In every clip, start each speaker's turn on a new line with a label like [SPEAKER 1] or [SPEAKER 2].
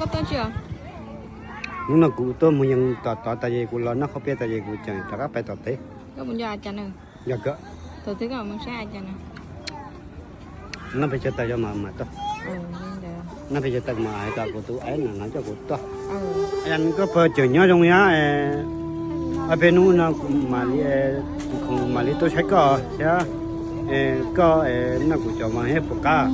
[SPEAKER 1] có to chưa
[SPEAKER 2] nó cụ tôi muốn những tỏ tại vì cụ lớn nó không biết tại vì cụ chẳng chắc phải tỏ thế
[SPEAKER 1] có muốn giờ chả nữa
[SPEAKER 2] giờ cỡ
[SPEAKER 1] tôi thấy có muốn sai chả nữa
[SPEAKER 2] nó phải cho tay cho mà to
[SPEAKER 1] nên được
[SPEAKER 2] nó phải cho tay mà ai ta của tôi ấy là nó cho cụ to
[SPEAKER 1] anh
[SPEAKER 2] có phải chửi nhau trong nhá ở bênนู้nó mà đi không mà đi tôi thấy có chứ có nó cũng cho mà hết một cả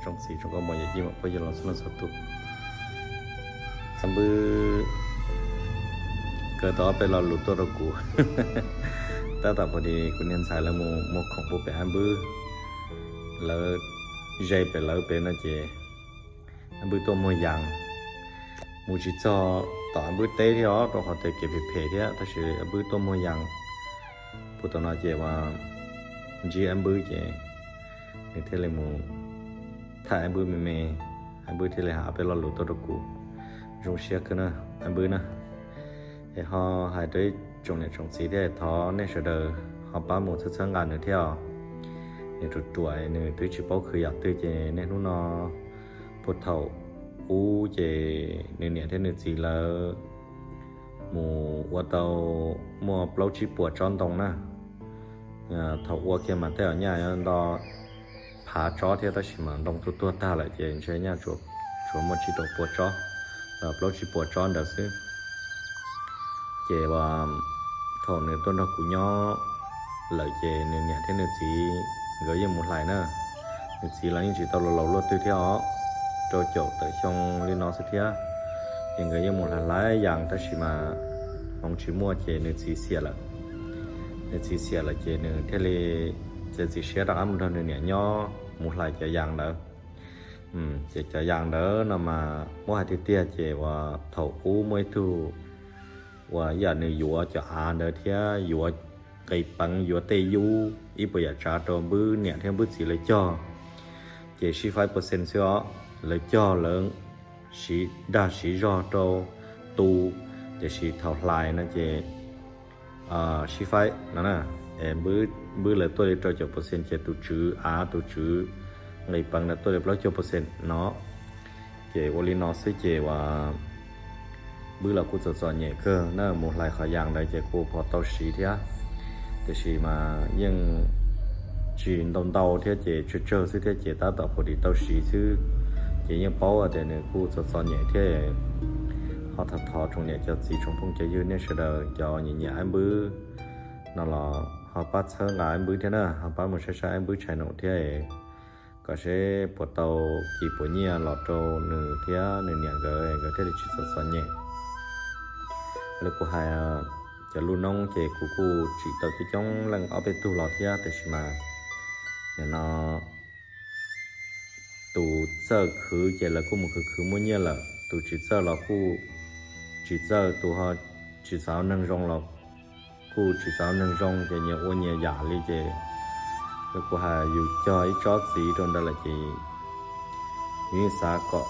[SPEAKER 2] trongสีtrongก็บ่อยยิ่งบ่อยลองสนุกสุดสัมบือเกิดต่อไปเราหลุดตัวเรากูแต่ต่อพอดีคุณเรียนสายแล้วหมกของผู้ไปอันบือแล้วใจไปแล้วเป็นนะเจอันบือตัวมวยยังหมู่จิจอต่ออันบือเตะที่อ๋อตัวเขาเตะเก็บเพที่อ่ะถ้าชื่ออันบือตัวมวยยังผู้ตัวน่าเจว่าจีอันบือเจในเทเลมูถ้าอันบือไม่อันบือที่เลยหาไปรอหลุดตัวตะกูจงเชียกันนะอันบือนะไอ้ฮอหายด้วยจงเนี่ยจงสีได้ท้อเนี่ยเสดอฮอป้าหมูทึกสังงานเนี่ยเที่ยวเนี่ยจุดตัวเนี่ยตื้อชิปเอาคืออยากตื้อเจเนี่ยนู้นอพุทธเถ่าอู้เจเนี่ยที่เนี่ยสีแล้วหมูว่าเตามัวเปล่าชิปวดจอนตรงนะเถ่าวัวเกี่ยมันแต่อันใหญ่ดอผาจ้อที่ตาชิมันตรงตัวตาละเจนใช้เนี่ยชัวหมดชิโตปวดจ้อเปล่าชิปวดจอนเด้อซิเจว่าถอนในต้นดอกกุญ้อเลยเจเนี่ยที่เนี่ยสีก็ยังหมดหลายนะเนี่ยสีหลังยังสีตเราลดตื้อเที่ยวโจโจแต่ช่องลินอสักเที่ยยังก็ยังหมดหลายอย่างตาชิมาลองชิมัวเจเนี่ยสีเสียละเนี่ยสีเสียละเจเนี่ยที่เลยจะสีเสียดักมันทำเนี่ยย่อหมดหลายจะอย่างเด้อจะอย่างเด้อนำมาว่าที่เตี้ยเจว่าเท่าอู้ไม่ถูว่าอย่าในยัวจะอ่านเด้อเที่ยยัวไก่ปังยัวเตยูอีปอยากจะตัวบื้อเนี่ยที่บื้อสีเลยจ่อเจชี5%เสียเลยจ่อเลิงสีดาสีรอโตตูจะสีเท่าลายนะเจชี5นั่นน่ะบื้อเลยตัวเลยจ่อ%เจตูจื้อตูจื้อไก่ปังนะตัวเลย100%เนาะเจวอลินอสเจว่าบื้อเรากูจะสอนเนี่ยคือน่าหมดหลายขอย่างได้เจกูพอเตาสีเทียแต่สีมายังจีนตรงเทียเจชุดเจอซื้อเทียเจตาต่อพอดีเตาสีซื้อเจยังเป้าแต่เนี่ยกูจะสอนเนี่ยเทียเขาถัดทอตรงเนี่ยจะสีชมพูจะยืนเนี่ยเสด็จจะเนี่ยอันบื้อนั่นหรอเขาปัดเชิงอันบื้อเทียนะเขาปัดหมดใช้อันบื้อใช้หนูเทียก็ใช้ปวดเตากี่ปวดเนี่ยหลอดโตหนึ่งเทียหนึ่งเนี่ยก็เทียจะชุดสอนเนี่ยแล้วกูหายจะรู้น้องเจกูจีตอที่จ้องลังเอาไปตู้หลอดยาแต่ชิมาเนี่ยเนาะตู้เซอร์คือเจแล้วกูมันคือมุ่งเนี่ยแหละตู้จีเซอร์เรากูจีเซอร์ตู้เขาจีสาวนั่งรองเรากูจีสาวนั่งรองเจเนี่ยอ้วนเนี่ยหยาเลยเจแล้วกูหายอยู่จอยจอสีตรงนั้นแหละเจนี่สาก็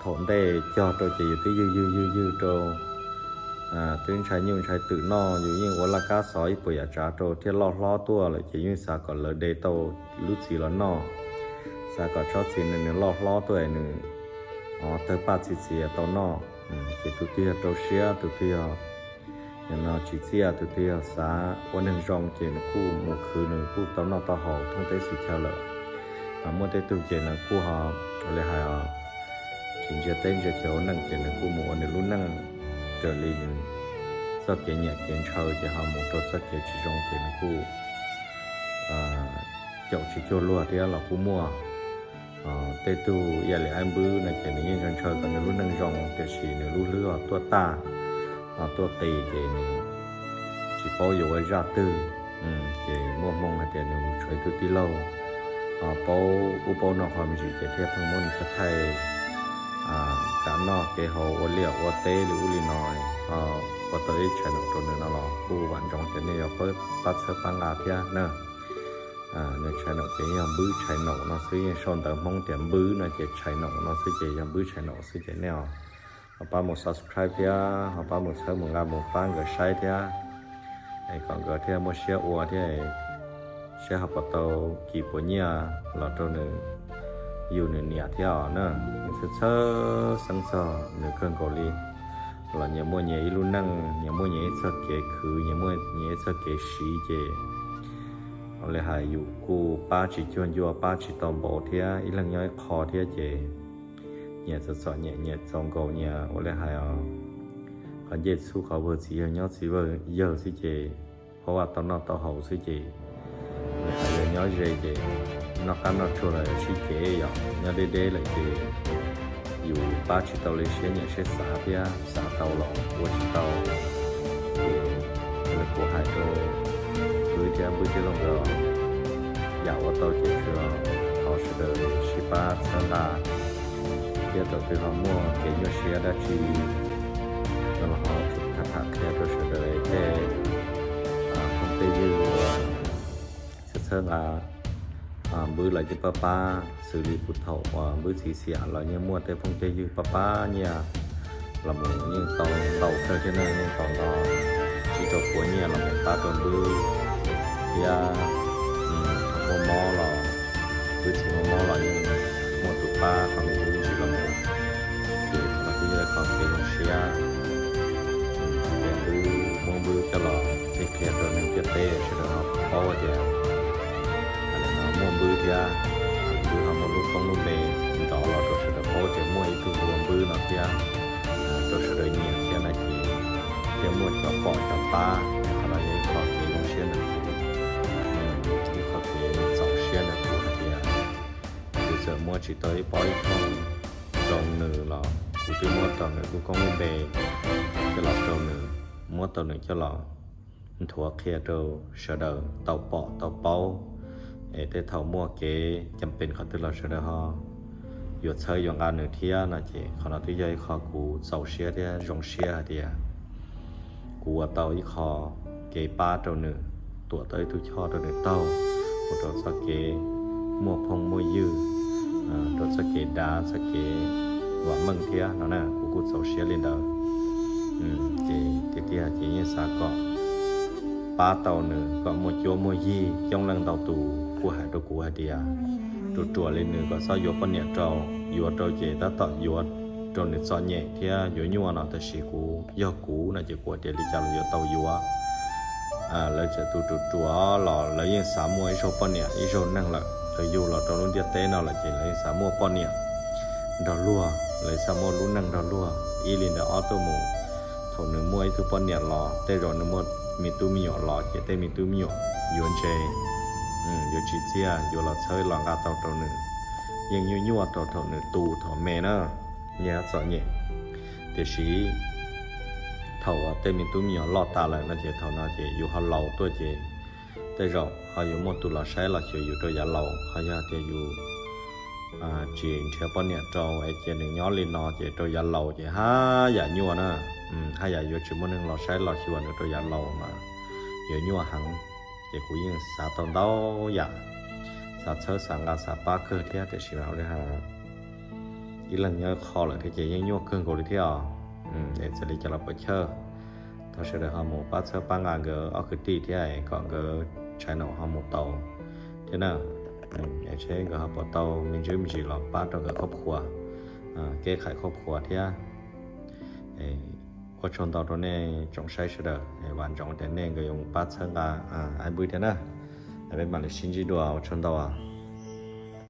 [SPEAKER 2] ถอนได้จอตัวเจอยู่ที่ยืดตัวถึงใช้ยิ่งใช้ตื่นนออยู่ยิ่งวันละก้าสอยป่วยอาจารย์โตที่ล้อตัวเลยจะยิ่งสาก่อนเลยเดโตลุสีล้อนอสาก่อนชอบสีหนึ่งล้อตัวหนึ่งเธอป้าสีเสียตัวนอจะตุเตียโตเชียตุเตียอย่างนอจีเสียตุเตียสาวันหนึ่งจองเจนคู่หมู่คืนหนึ่งคู่ตัวนอต่อหอท่องเตสีเทเลเมื่อได้ตุเจนคู่หอเลยหายจิงเจเต้นเจเขียวนั่งเจนคู่หมู่อันนี้รุ่นนั่งเจอลีนึงสักเกี่ยเนี่ยเกี่ยเช่าจะหาหมูตัวสักเกี่ยชิจงเกี่ยคู่เจ้าชิโจลัวที่เราคู่มัวเตตูอย่าเลยอันบื้อในเกี่ยนี้ยังเช่ากันในรุ่นนั่งจงเกี่ยชีในรุ่นเลือดตัวตาตัวตีเกี่ยนี้เ chỉ bao giờ ra tư chỉ mua mong là tiền mình chơi tu tí lâu bao bao nó còn chỉ chỉ theo thằng môn cái thầy cả nó cái hồ ô liu ô tê liu li nói có tới chơi nó rồi nó là cô bạn trong cái này có bắt sớm bằng ngà thia nè nếu chơi nó cái làm bứ chơi nó sẽ son tới mong tiền bứ nó chỉ chơi nó sẽ chỉ làm bứ chơi nó sẽ chỉ nào ba một subscribe thia ba một sớm một ngà một ban cái sai thia còn cái thia một share ô thia share học bắt đầu kỳ bữa nhia là cho nênอยู่ในเนี่ยที่อ่ะนะมันเชื่อสังสารในเครื่องเกาหลีlà nhà mua nhà luôn năng nhà mua nhà sơ kế khứ nhà mua nhà sơ kế sĩ chế là hai dụ cô ba chỉ chuyên vô ba chỉ tòm bộ thia ý lần nhớ kho thia chế nhà sơ sọ nhà trong cầu nhà là hai còn dễ su khẩu vừa chỉ nhớ chỉ vừa giờ chỉ chế เพราะว่าตอนนั้นต่อหสิchế là nhớ gì chế nó ăn nó cho là chỉ chế à nhớ đế lại chế dù ba chỉ tàu lấy xe nhà xe xả thia xả tàu lọ của chỉ tàu là của hai chỗ bữa chơi lòng rồi dạo ở tàu chỉ cho họ sẽ được chỉ ba sáng là kia tàu từ họ mua cái nhà xe đã chỉ rồi họ thắt kia rồi sẽ được cái không tê dư sơn là bữa lại cho papa xử lý bút thầu bữa xì xì là như mua tới phong tê như papa nha là một những tàu theo thế này những tàu đó chỉ cho của nhà là một ba tuần bữa ya mua mò là bữa chỉ mua mò là như mua tụt ba còn bữa chỉ là một thì mà cái như là còn cái một xe để bữa cho là cái kia rồi nên cái tê sẽ được học bao giờ mua bữa thì bữa họ mua lúc không lúc về đó là tôi sẽ được hỗ trợ mua ít thứ mua bữa nó kia tôi sẽ được nhiều kia này thì mua cho bỏ cho ba hoặc là những khó cái nông sản này những khó cái rau sản này của kia bây giờ mua chỉ tới bỏ ít thôi trồng nửa là cũng chỉ mua trồng nửa cũng không lúc về cho là trồng nửa mua trồng nửa cho là thua kia rồi sẽ được tàu bỏ tàu bao để thầu mua cáiจำเป็นเขาตัวเราเสด็จฮะอยู่เชยอย่างอันหนึ่งที่น่ะเจเขาเราที่ใจขอกูเสาเชียที่รองเชียเดียกูเตาอีคอเกป้าตัวหนึ่งตัวเตยทุกช่อตัวหนึ่งเต้าตัวสเกมัวพงมัวยืดตัวสเกดาสเกว่ามึงเทียนั่นน่ะกูเสาเชียเรียนเด้อเจเทียเจเนี่ยสาก็ป้าเตาหนึ่งก็มัวโจมัวยี่จ้องลังเตาตูcủa hai đôi của hai dia rồi chùa lên nữa có sao vô con nhẹ trâu vô trâu chế ta tạo vô trâu này sao nhẹ thì vô nhua nào ta xí cú do cú là chỉ của để đi chào vô tàu vô lấy cho tụ chùa lò lấy những sám mua ít số con nhẹ ít số năng là rồi vô là trâu luôn tiệt tế nào là chỉ lấy sám mua con nhẹ đào lúa lấy sám mua luôn năng đào lúa y lên đào auto mù thầu nữa mua ít thứ con nhẹ lò tê rồi nữa mua mì tu mì nhỏ lò chỉ tê mì tu mì nhỏ vô chơiอยู่จีเจียอยู่เราเชยลองกาเตาตัวหนึ่งยังยั่วตัวหนึ่งตูถอแม่เนอะเนี่ยสอนเนี่ยเดี๋ยวชี้เท่าเต็มตุ้มเหนียวลอดตาเลยนะเจ้าเท่านั้นเจ้าอยู่เขาเหล่าตัวเจ้าแต่เราเขาอยู่หมดตัวเราใช้เราเจ้าอยู่ตัวยาเหล่าเขาจะเจ้าอยู่จีนเชื่อปนเนี่ยเจ้าไอ้เจ้าหนึ่งย้อนลินนอเจ้าตัวยาเหล่าเจ้าฮ่าอย่ายั่วนะถ้าอย่ายั่วชั่วโมงนึงเราใช้เราชวนตัวยาเหล่ามาอย่ายั่วหังđể cú yên xã tàu đau dạ xã chơi sáng ngã xã ba cơ thế để xí vào đây ha ít lần nhớ khó là cái gì yên nhua cơn cổ đi theo để sẽ đi cho nó bớt chơi tôi sẽ được họ một bát sữa ba ngàn gờ ở cái tì thế này còn gờ trái nọ họ một tàu thế nào để chế gờ họ bỏ tàu mình chỉ là bát trong gờ khóc khua kê khai khóc khua thế có chọn tàu đó này trồng sai sẽ được bạn trồng thế này người dùng bát sữa anh bưởi thế nào bên bạn là xin chỉ đồ chọn tàu